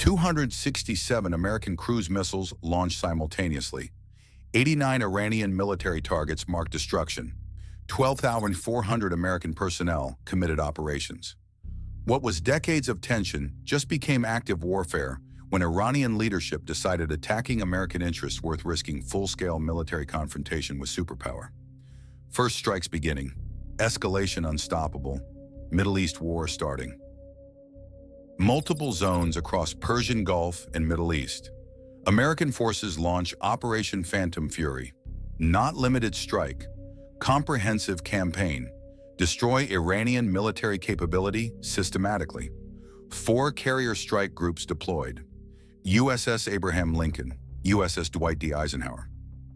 267 American cruise missiles launched simultaneously. 89 Iranian military targets marked destruction. 12,400 American personnel committed operations. What was decades of tension just became active warfare when Iranian leadership decided attacking American interests worth risking full-scale military confrontation with superpower. First strikes beginning. Escalation unstoppable. Middle East war starting. Multiple zones across Persian Gulf and Middle East. American forces launch Operation Phantom Fury. Not limited strike. Comprehensive campaign. Destroy Iranian military capability systematically. 4 carrier strike groups deployed. USS Abraham Lincoln, USS Dwight D. Eisenhower,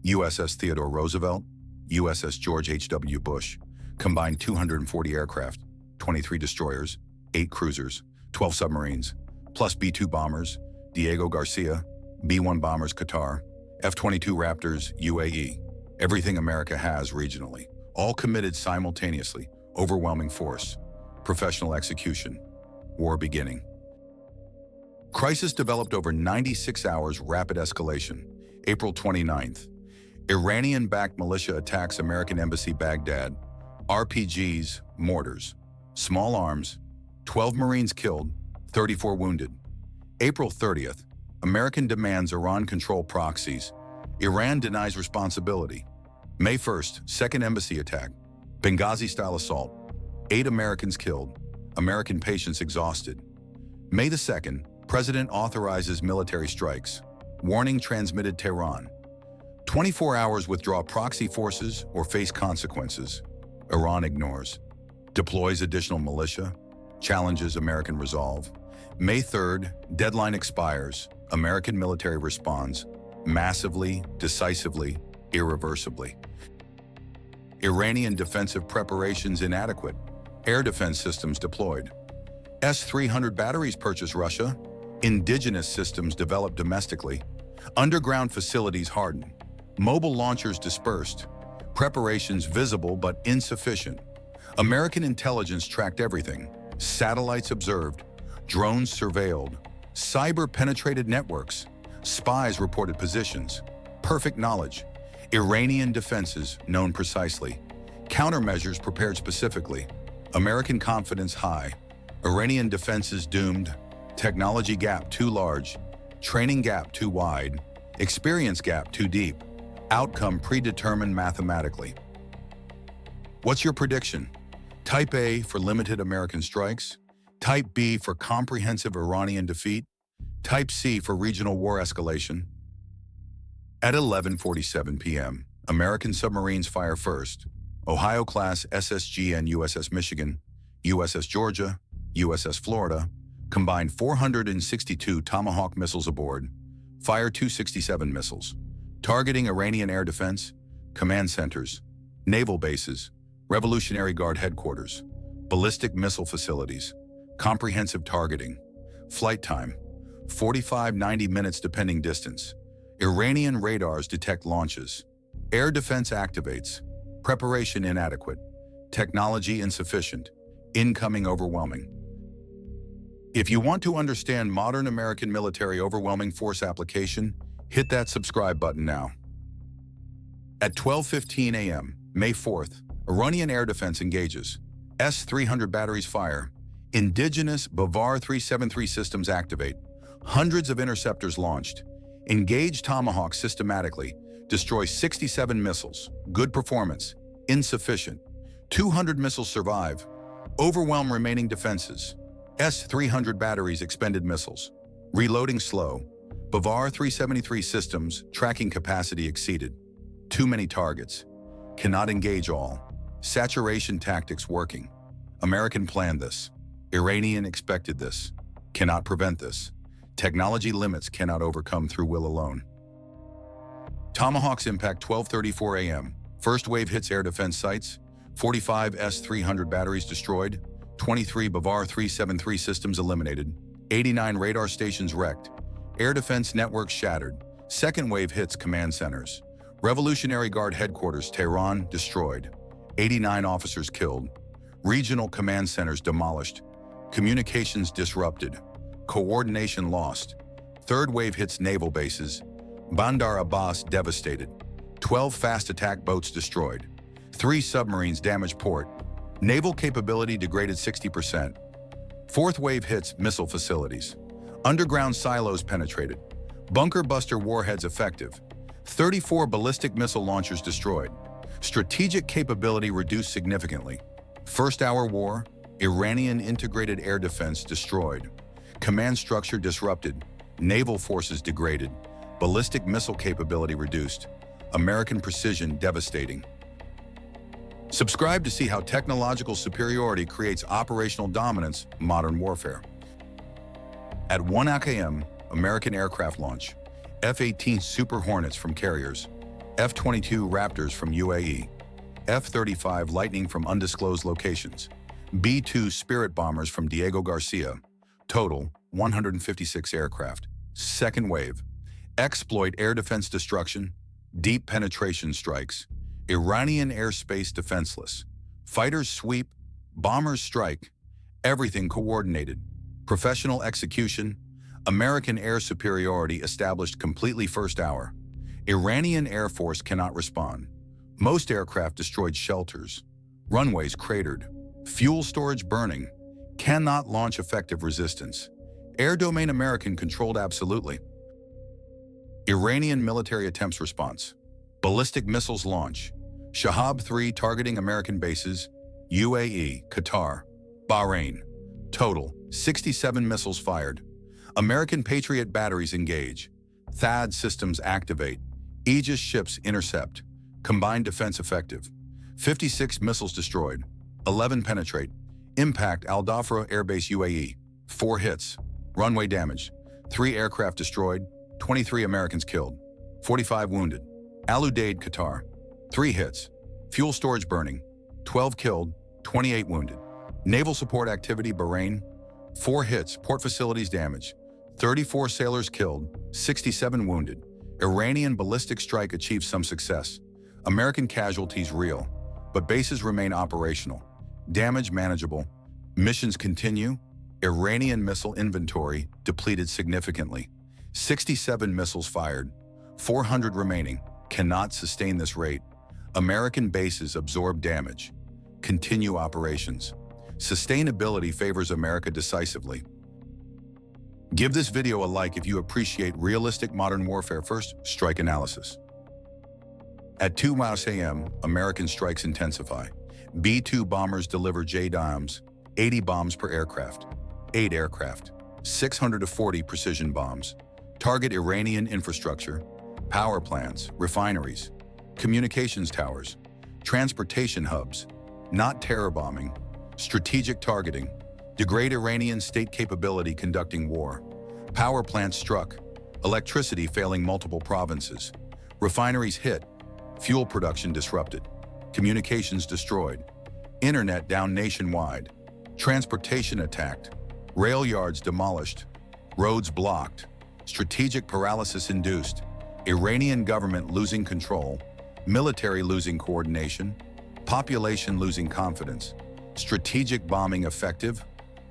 USS Theodore Roosevelt, USS George H.W. Bush, combined 240 aircraft, 23 destroyers, 8 cruisers, 12 submarines, plus B-2 bombers, Diego Garcia, B-1 bombers Qatar, F-22 Raptors UAE, everything America has regionally, all committed simultaneously, overwhelming force, professional execution, war beginning. Crisis developed over 96 hours rapid escalation. April 29th. Iranian-backed militia attacks American Embassy Baghdad. RPGs, mortars, small arms, 12 Marines killed, 34 wounded. April 30th. American demands Iran control proxies. Iran denies responsibility. May 1st. Second embassy attack. Benghazi-style assault. 8 Americans killed. American patients exhausted. May the 2nd. President authorizes military strikes. Warning transmitted Tehran. 24 hours withdraw proxy forces or face consequences. Iran ignores. Deploys additional militia. Challenges American resolve. May 3rd. Deadline expires. American military responds. Massively, decisively, irreversibly. Iranian defensive preparations inadequate. Air defense systems deployed. S-300 batteries purchase Russia. Indigenous systems developed domestically. Underground facilities hardened. Mobile launchers dispersed. Preparations visible but insufficient. American intelligence tracked everything. Satellites observed. Drones surveilled. Cyber-penetrated networks. Spies reported positions. Perfect knowledge. Iranian defenses known precisely. Countermeasures prepared specifically. American confidence high. Iranian defenses doomed. Technology gap too large. Training gap too wide. Experience gap too deep. Outcome predetermined mathematically. What's your prediction? Type A for limited American strikes. Type B for comprehensive Iranian defeat. Type C for regional war escalation. At 11:47 p.m., American submarines fire first. Ohio-class SSGN USS Michigan, USS Georgia, USS Florida, combined 462 Tomahawk missiles aboard, fire 267 missiles, targeting Iranian air defense, command centers, naval bases, Revolutionary Guard headquarters, ballistic missile facilities, comprehensive targeting, flight time, 45-90 minutes depending distance. Iranian radars detect launches. Air defense activates. Preparation inadequate. Technology insufficient. Incoming overwhelming. If you want to understand modern American military overwhelming force application, hit that subscribe button now. At 12:15 a.m., May 4th, Iranian air defense engages. S-300 batteries fire. Indigenous Bavar 373 systems activate. Hundreds of interceptors launched. Engage Tomahawks systematically. Destroy 67 missiles. Good performance. Insufficient. 200 missiles survive. Overwhelm remaining defenses. S-300 batteries expended missiles. Reloading slow. Bavar 373 systems tracking capacity exceeded. Too many targets. Cannot engage all. Saturation tactics working. American planned this. Iranian expected this. Cannot prevent this. Technology limits cannot overcome through will alone. Tomahawks impact 12:34 a.m. First wave hits air defense sites. 45 S-300 batteries destroyed. 23 Bavar 373 systems eliminated. 89 radar stations wrecked. Air defense networks shattered. Second wave hits command centers. Revolutionary Guard headquarters Tehran destroyed. 89 officers killed. Regional command centers demolished. Communications disrupted. coordination lost. Third wave hits naval bases. Bandar Abbas devastated. 12 fast attack boats destroyed. 3 submarines damaged port. Naval capability degraded 60%. Fourth wave hits missile facilities. Underground silos penetrated. Bunker buster warheads effective. 34 ballistic missile launchers destroyed. Strategic capability reduced significantly. First hour war, Iranian integrated air defense destroyed. Command structure disrupted. Naval forces degraded. Ballistic missile capability reduced. American precision devastating. Subscribe to see how technological superiority creates operational dominance, modern warfare. At 1 a.m., American aircraft launch. F-18 Super Hornets from carriers. F-22 Raptors from UAE. F-35 Lightning from undisclosed locations. B-2 Spirit bombers from Diego Garcia. Total, 156 aircraft. Second wave. Exploit air defense destruction. Deep penetration strikes. Iranian airspace defenseless. Fighters sweep. Bombers strike. Everything coordinated. Professional execution. American air superiority established completely first hour. Iranian Air Force cannot respond. Most aircraft destroyed shelters. Runways cratered. Fuel storage burning. Cannot launch effective resistance. Air domain American controlled absolutely. Iranian military attempts response. Ballistic missiles launch. Shahab 3 targeting American bases. UAE, Qatar, Bahrain. Total, 67 missiles fired. American Patriot batteries engage. THAAD systems activate. Aegis ships intercept. Combined defense effective. 56 missiles destroyed. 11 penetrate. Impact Al Dhafra Airbase UAE. 4 hits. Runway damage. 3 aircraft destroyed. 23 Americans killed. 45 wounded. Al Udeid, Qatar. 3 hits. Fuel storage burning. 12 killed. 28 wounded. Naval support activity Bahrain. 4 hits. Port facilities damaged. 34 sailors killed. 67 wounded. Iranian ballistic strike achieved some success. American casualties real, but bases remain operational. Damage manageable. Missions continue. Iranian missile inventory depleted significantly. 67 missiles fired. 400 remaining. Cannot sustain this rate. American bases absorb damage. Continue operations. Sustainability favors America decisively. Give this video a like if you appreciate realistic modern warfare. First, strike analysis. At 2 a.m., American strikes intensify. B-2 bombers deliver JDAMs, 80 bombs per aircraft. 8 aircraft, 640 precision bombs. Target Iranian infrastructure, power plants, refineries, communications towers, transportation hubs, not terror bombing, strategic targeting, degrade Iranian state capability conducting war, power plants struck, electricity failing multiple provinces, refineries hit, fuel production disrupted, communications destroyed, internet down nationwide, transportation attacked, rail yards demolished, roads blocked, strategic paralysis induced, Iranian government losing control, military losing coordination, population losing confidence, strategic bombing effective,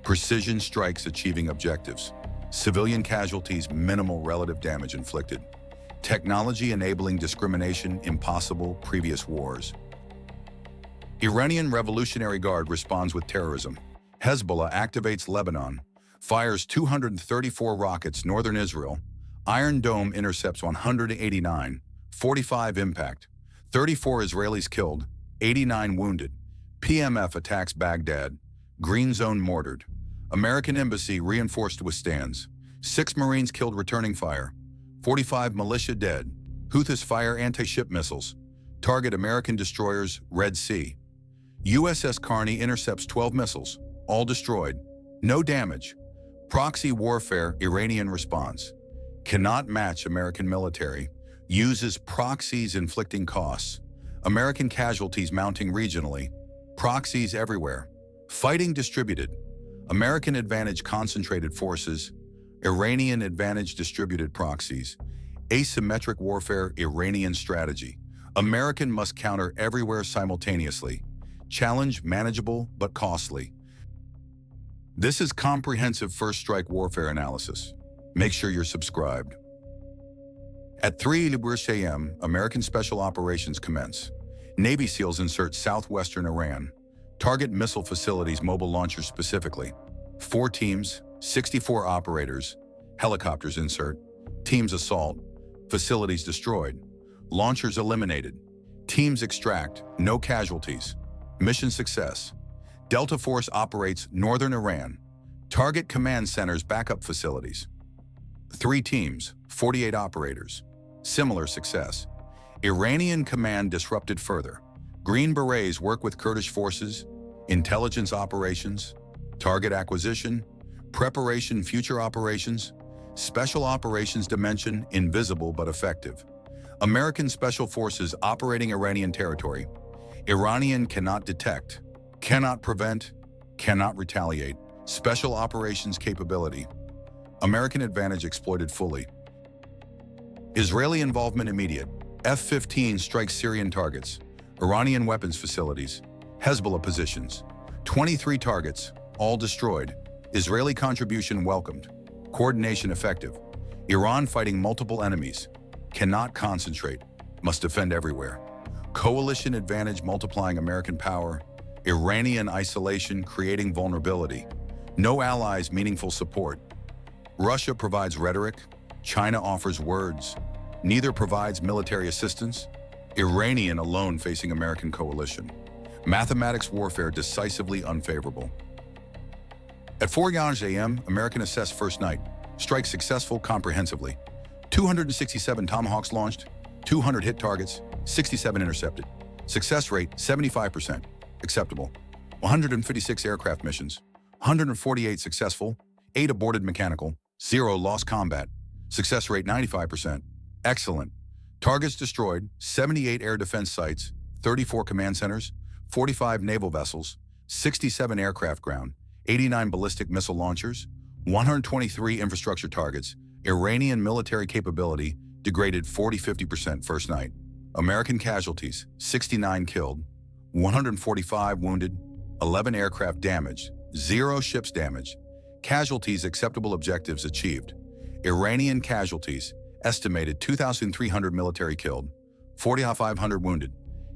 precision strikes achieving objectives, civilian casualties minimal relative damage inflicted, technology enabling discrimination impossible previous wars. Iranian Revolutionary Guard responds with terrorism. Hezbollah activates Lebanon, fires 234 rockets northern Israel, Iron Dome intercepts 189, 45 impact, 34 Israelis killed, 89 wounded, PMF attacks Baghdad, Green Zone mortared, American Embassy reinforced withstands, 6 Marines killed returning fire, 45 militia dead, Houthis fire anti-ship missiles, target American destroyers, Red Sea. USS Carney intercepts 12 missiles, all destroyed, no damage. Proxy warfare, Iranian response. Cannot match American military, uses proxies inflicting costs. American casualties mounting regionally, proxies everywhere. Fighting distributed. American advantage concentrated forces, Iranian advantage distributed proxies. Asymmetric warfare, Iranian strategy. American must counter everywhere simultaneously. Challenge manageable but costly. This is comprehensive first strike warfare analysis. Make sure you're subscribed. At 3 a.m., American Special Operations commence. Navy SEALs insert southwestern Iran. Target missile facilities, mobile launchers specifically. 4 teams, 64 operators. Helicopters insert. Teams assault. Facilities destroyed. Launchers eliminated. Teams extract. No casualties. Mission success. Delta Force operates northern Iran. Target command centers, backup facilities. 3 teams, 48 operators. Similar success. Iranian command disrupted further. Green Berets work with Kurdish forces, intelligence operations, target acquisition, preparation, future operations, special operations dimension, invisible but effective. American Special Forces operating Iranian territory. Iranian cannot detect, cannot prevent, cannot retaliate. Special operations capability. American advantage exploited fully. Israeli involvement immediate. F-15 strikes Syrian targets. Iranian weapons facilities. Hezbollah positions. 23 targets, all destroyed. Israeli contribution welcomed. Coordination effective. Iran fighting multiple enemies. Cannot concentrate. Must defend everywhere. Coalition advantage multiplying American power. Iranian isolation creating vulnerability. No allies meaningful support. Russia provides rhetoric. China offers words. Neither provides military assistance. Iranian alone facing American coalition. Mathematics warfare decisively unfavorable. At 4 a.m., American assess first night. Strike successful comprehensively. 267 Tomahawks launched, 200 hit targets, 67 intercepted. Success rate 75%. Acceptable. 156 aircraft missions. 148 successful, 8 aborted mechanical, 0 lost combat. Success rate 95%. Excellent. Targets destroyed, 78 air defense sites, 34 command centers, 45 naval vessels, 67 aircraft ground, 89 ballistic missile launchers, 123 infrastructure targets. Iranian military capability degraded 40-50% first night. American casualties, 69 killed, 145 wounded, 11 aircraft damaged, 0 ships damaged. Casualties acceptable, objectives achieved. Iranian casualties, estimated 2,300 military killed, 4,500 wounded.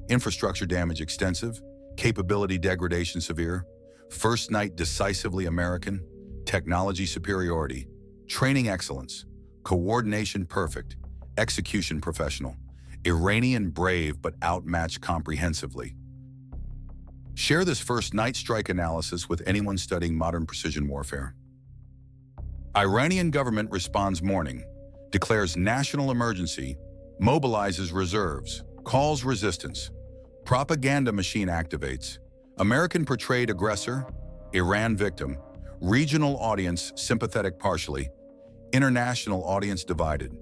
Infrastructure damage extensive, capability degradation severe. First night decisively American, technology superiority, training excellence, coordination perfect, execution professional. Iranian brave but outmatched comprehensively. Share this first night strike analysis with anyone studying modern precision warfare. Iranian government responds morning, declares national emergency, mobilizes reserves, calls resistance. Propaganda machine activates. American portrayed aggressor, Iran victim. Regional audience sympathetic partially. International audience divided.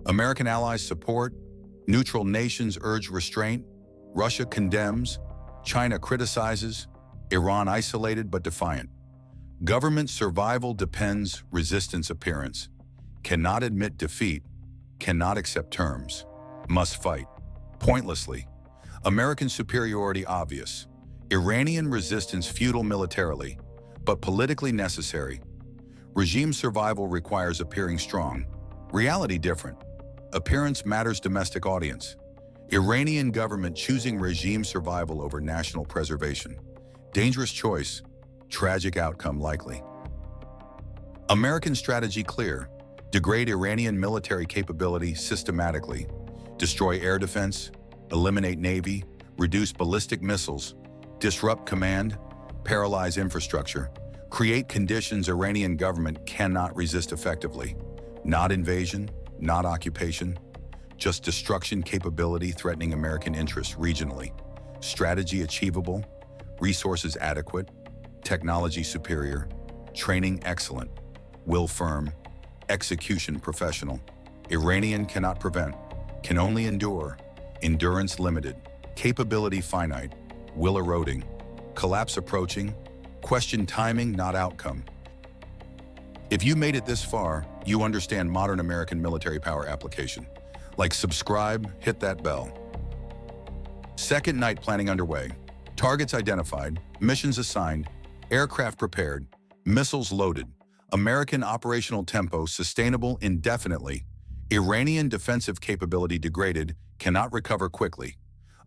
American allies support. Neutral nations urge restraint. Russia condemns. China criticizes. Iran isolated but defiant. Government survival depends, resistance appearance. Cannot admit defeat. Cannot accept terms. Must fight. Pointlessly. American superiority obvious. Iranian resistance futile militarily, but politically necessary. Regime survival requires appearing strong. Reality different. Appearance matters, domestic audience. Iranian government choosing regime survival over national preservation. Dangerous choice. Tragic outcome likely. American strategy clear. Degrade Iranian military capability systematically. Destroy air defense. Eliminate Navy. Reduce ballistic missiles. Disrupt command. Paralyze infrastructure. Create conditions Iranian government cannot resist effectively. Not invasion, not occupation, just destruction capability threatening American interests regionally. Strategy achievable, resources adequate, technology superior, training excellent, will firm, execution professional. Iranian cannot prevent, can only endure, endurance limited, capability finite, will eroding, collapse approaching, question timing, not outcome. If you made it this far, you understand modern American military power application. Like, subscribe, hit that bell. Second night planning underway. Targets identified, missions assigned, aircraft prepared, Missiles loaded. American operational tempo sustainable indefinitely. Iranian defensive capability degraded, cannot recover quickly.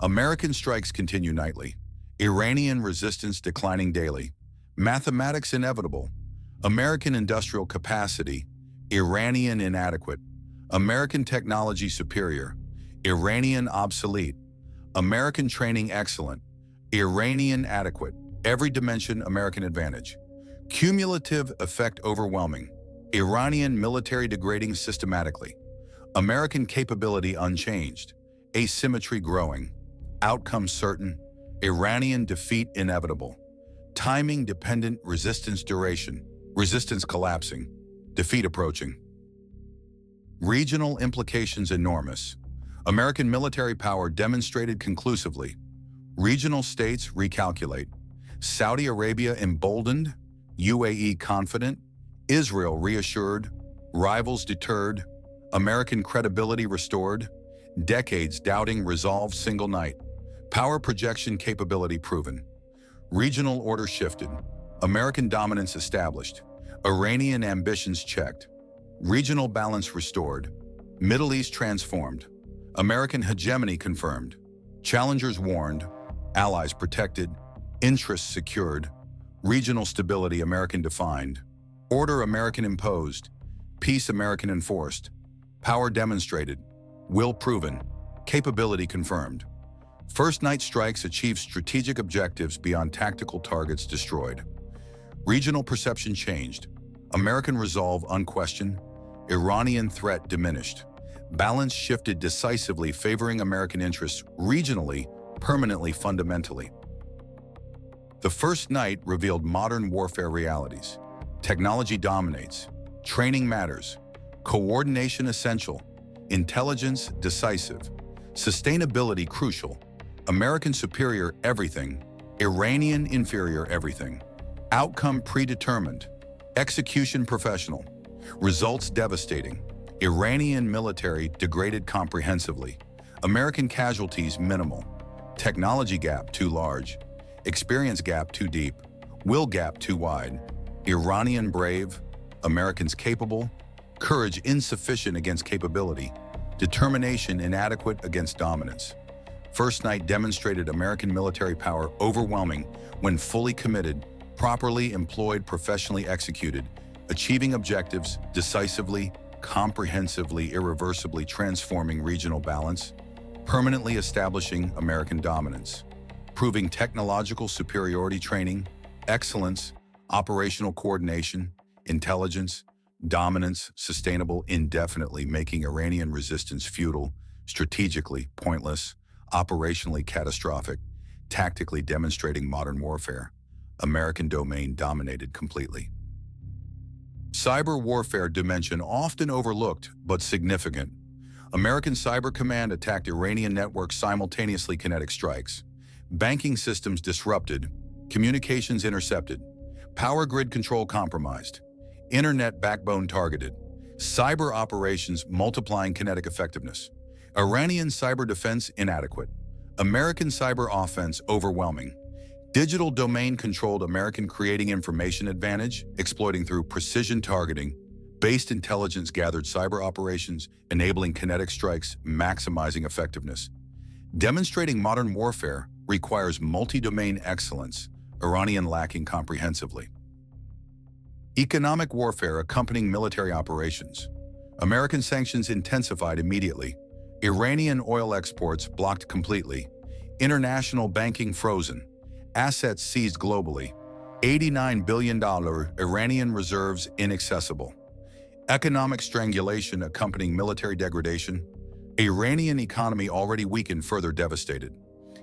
American strikes continue nightly. Iranian resistance declining daily. Mathematics inevitable. American industrial capacity. Iranian inadequate. American technology superior. Iranian obsolete. American training excellent. Iranian adequate. Every dimension American advantage. Cumulative effect overwhelming. Iranian military degrading systematically. American capability unchanged. Asymmetry growing. Outcome certain. Iranian defeat inevitable. Timing dependent resistance duration. Resistance collapsing. Defeat approaching. Regional implications enormous. American military power demonstrated conclusively. Regional states recalculate. Saudi Arabia emboldened. UAE confident. Israel reassured. Rivals deterred. American credibility restored. Decades doubting resolved single night. Power projection capability proven. Regional order shifted. American dominance established. Iranian ambitions checked. Regional balance restored. Middle East transformed. American hegemony confirmed. Challengers warned. Allies protected. Interests secured. Regional stability American defined. Order American imposed. Peace American enforced. Power demonstrated. Will proven. Capability confirmed. First night strikes achieved strategic objectives beyond tactical targets destroyed. Regional perception changed. American resolve unquestioned. Iranian threat diminished. Balance shifted decisively, favoring American interests regionally, permanently, fundamentally. The first night revealed modern warfare realities. Technology dominates. Training matters. Coordination essential. Intelligence decisive. Sustainability crucial. American superior everything. Iranian inferior everything. Outcome predetermined. Execution professional. Results devastating. Iranian military degraded comprehensively. American casualties minimal. Technology gap too large. Experience gap too deep. Will gap too wide. Iranian brave. Americans capable. Courage insufficient against capability. Determination inadequate against dominance. First night demonstrated American military power overwhelming when fully committed, properly employed, professionally executed, achieving objectives decisively, comprehensively, irreversibly transforming regional balance, permanently establishing American dominance, proving technological superiority training, excellence, operational coordination, intelligence, dominance, sustainable indefinitely, making Iranian resistance futile, strategically pointless, operationally catastrophic, tactically demonstrating modern warfare. American domain dominated completely. Cyber warfare dimension often overlooked but significant. American Cyber Command attacked Iranian networks simultaneously, kinetic strikes. Banking systems disrupted, communications intercepted, power grid control compromised, internet backbone targeted, cyber operations multiplying kinetic effectiveness. Iranian cyber defense inadequate, American cyber offense overwhelming. Digital domain controlled American creating information advantage, exploiting through precision targeting, based intelligence gathered cyber operations, enabling kinetic strikes, maximizing effectiveness. Demonstrating modern warfare requires multi-domain excellence, Iranian lacking comprehensively. Economic warfare accompanying military operations. American sanctions intensified immediately. Iranian oil exports blocked completely. International banking frozen. Assets seized globally. $89 billion Iranian reserves inaccessible. Economic strangulation accompanying military degradation. Iranian economy already weakened further devastated.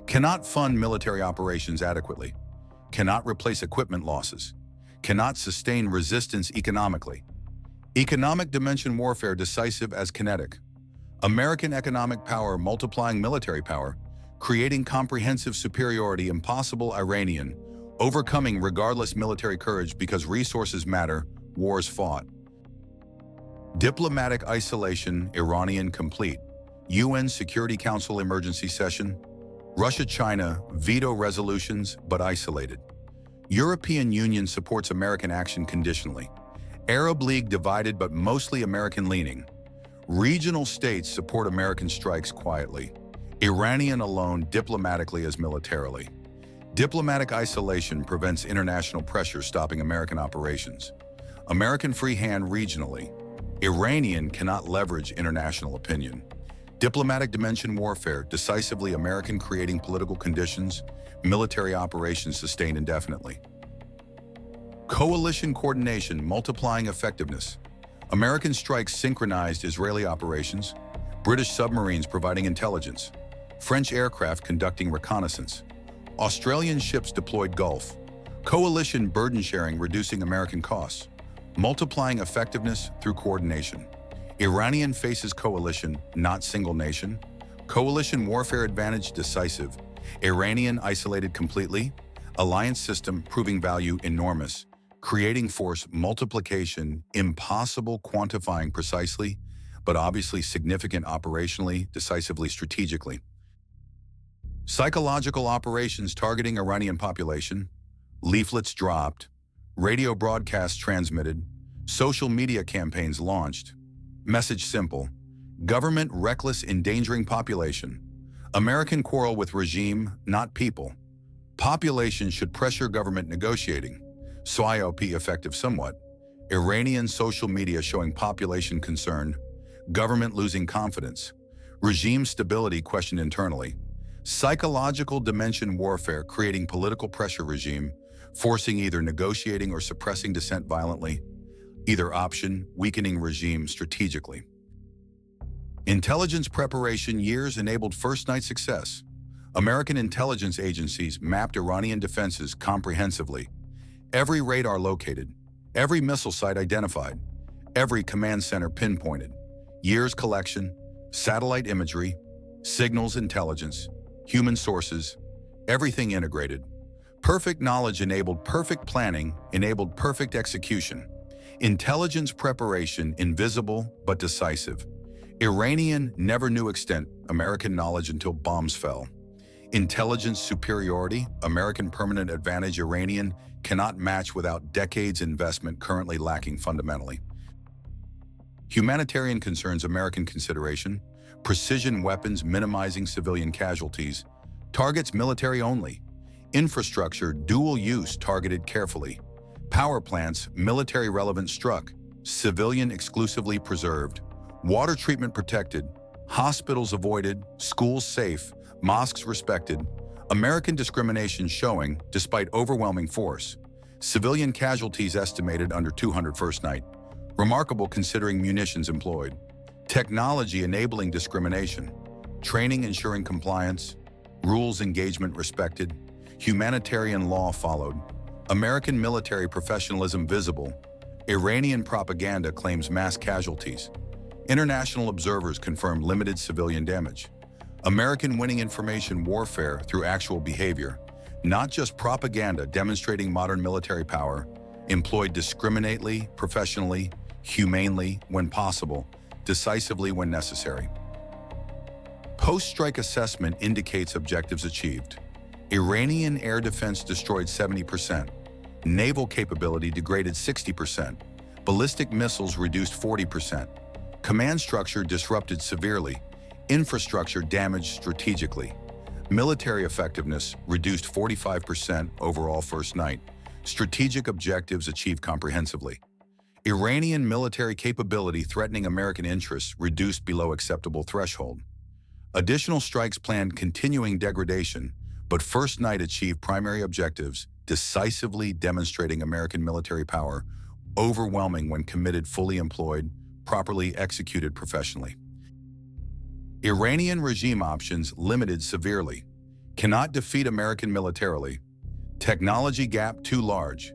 Cannot fund military operations adequately. Cannot replace equipment losses. Cannot sustain resistance economically. Economic dimension warfare decisive as kinetic. American economic power multiplying military power, creating comprehensive superiority impossible Iranian, overcoming regardless military courage because resources matter, wars fought. Diplomatic isolation Iranian complete. UN Security Council emergency session. Russia-China veto resolutions but isolated. European Union supports American action conditionally. Arab League divided but mostly American-leaning. Regional states support American strikes quietly. Iranian alone diplomatically as militarily. Diplomatic isolation prevents international pressure stopping American operations. American free hand regionally. Iranian cannot leverage international opinion. Diplomatic dimension warfare, decisively American creating political conditions, military operations sustained indefinitely. Coalition coordination multiplying effectiveness. American strikes synchronized Israeli operations, British submarines providing intelligence, French aircraft conducting reconnaissance, Australian ships deployed Gulf, coalition burden sharing reducing American costs, multiplying effectiveness through coordination. Iranian faces coalition, not single nation. Coalition warfare advantage decisive. Iranian isolated completely. Alliance system proving value enormous. Creating force multiplication, impossible quantifying precisely, but obviously significant operationally, decisively strategically. Psychological operations targeting Iranian population, leaflets dropped, radio broadcasts transmitted, social media campaigns launched. Message simple: government reckless endangering population. American quarrel with regime, not people. Population should pressure government negotiating. SYOP effective somewhat. Iranian social media showing population concern. Government losing confidence. Regime stability questioned internally. Psychological dimension warfare creating political pressure regime, forcing either negotiating or suppressing dissent violently. Either option, weakening regime strategically. Intelligence preparation years enabled first night success. American intelligence agencies mapped Iranian defenses comprehensively. Every radar located, every missile site identified, every command center pinpointed. Years collection, satellite imagery, signals intelligence, human sources, everything integrated. Perfect knowledge enabled perfect planning, enabled perfect execution. Intelligence preparation invisible but decisive. Iranian never knew extent American knowledge until bombs fell. Intelligence superiority, American permanent advantage Iranian cannot match without decades investment currently lacking fundamentally. Humanitarian concerns American consideration, precision weapons minimizing civilian casualties, targets military only, infrastructure dual use targeted carefully, power plants military relevant struck, civilian exclusively preserved, water treatment protected, hospitals avoided, schools safe, mosques respected, American discrimination showing despite overwhelming force, civilian casualties estimated under 200 first night, remarkable considering munitions employed, technology enabling discrimination, training ensuring compliance, rules engagement respected, humanitarian law followed, American military professionalism visible, Iranian propaganda claims mass casualties, international observers confirm limited civilian damage, American winning information warfare through actual behavior, not just propaganda demonstrating modern military power, employed discriminately, professionally, humanely when possible, decisively when necessary. Post-strike assessment indicates objectives achieved. Iranian air defense destroyed 70%, naval capability degraded 60%, ballistic missiles reduced 40%, command structure disrupted severely, infrastructure damaged strategically, military effectiveness reduced 45% overall first night, strategic objectives achieved comprehensively. Iranian military capability threatening American interests reduced below acceptable threshold. Additional strikes planned continuing degradation, but first night achieved primary objectives, decisively demonstrating American military power, overwhelming when committed fully employed, properly executed professionally. Iranian regime options limited severely, cannot defeat American militarily, technology gap too large,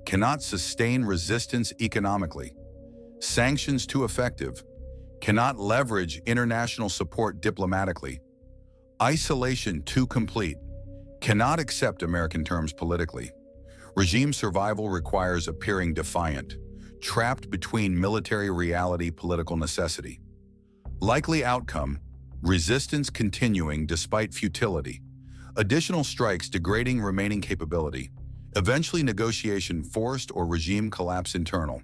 cannot sustain resistance economically, sanctions too effective, cannot leverage international support diplomatically, isolation too complete, cannot accept American terms politically. Regime survival requires appearing defiant, trapped between military reality, political necessity. Likely outcome, resistance continuing despite futility. Additional strikes degrading remaining capability. Eventually, negotiation forced or regime collapse internal.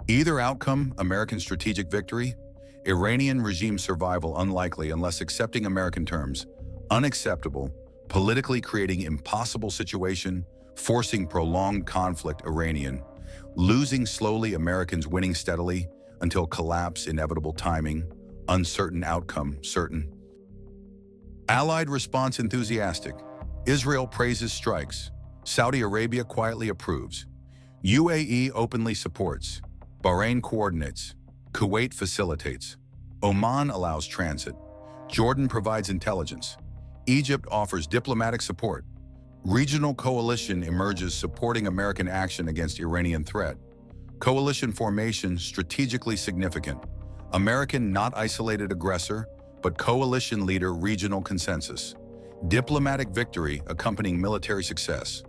Either outcome, American strategic victory, Iranian regime survival unlikely unless accepting American terms, unacceptable, politically creating impossible situation, forcing prolonged conflict Iranian, losing slowly Americans winning steadily until collapse inevitable timing, uncertain outcome certain. Allied response enthusiastic. Israel praises strikes. Saudi Arabia quietly approves. UAE openly supports. Bahrain coordinates. Kuwait facilitates. Oman allows transit. Jordan provides intelligence. Egypt offers diplomatic support. Regional coalition emerges supporting American action against Iranian threat. Coalition formation strategically significant. American not isolated aggressor, but coalition leader regional consensus. Diplomatic victory accompanying military success.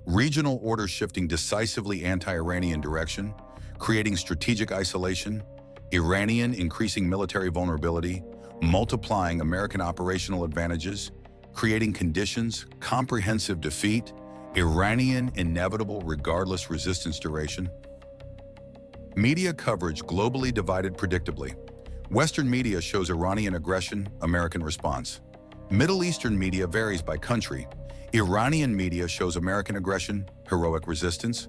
Regional order shifting decisively anti-Iranian direction, creating strategic isolation. Iranian increasing military vulnerability, multiplying American operational advantages, creating conditions, comprehensive defeat, Iranian inevitable regardless resistance duration. Media coverage globally divided predictably. Western media shows Iranian aggression, American response. Middle Eastern media varies by country. Iranian media shows American aggression, heroic resistance.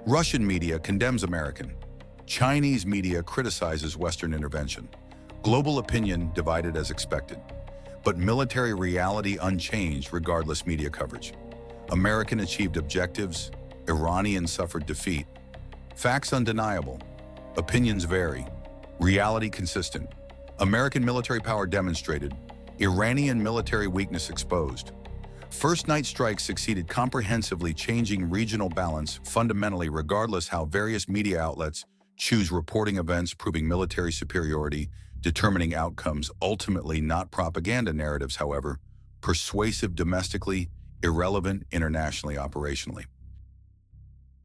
Russian media condemns American. Chinese media criticizes Western intervention. Global opinion divided as expected. But military reality unchanged regardless media coverage. American achieved objectives, Iranian suffered defeat. Facts undeniable. Opinions vary. Reality consistent. American military power demonstrated. Iranian military weakness exposed. First night strikes succeeded comprehensively changing regional balance fundamentally regardless how various media outlets choose reporting events proving military superiority, determining outcomes, ultimately not propaganda narratives, however, persuasive domestically, irrelevant internationally operationally.